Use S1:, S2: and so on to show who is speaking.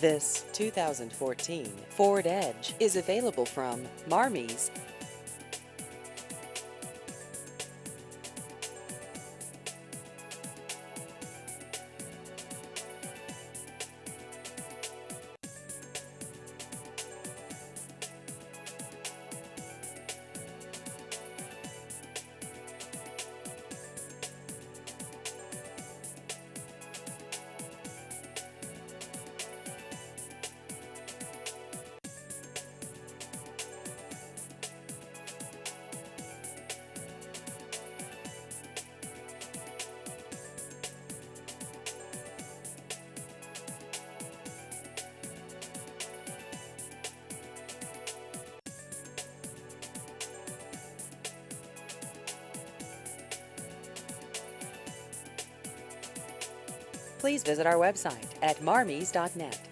S1: This 2014 Ford Edge is available from Marmies. Please visit our website at marmies.net.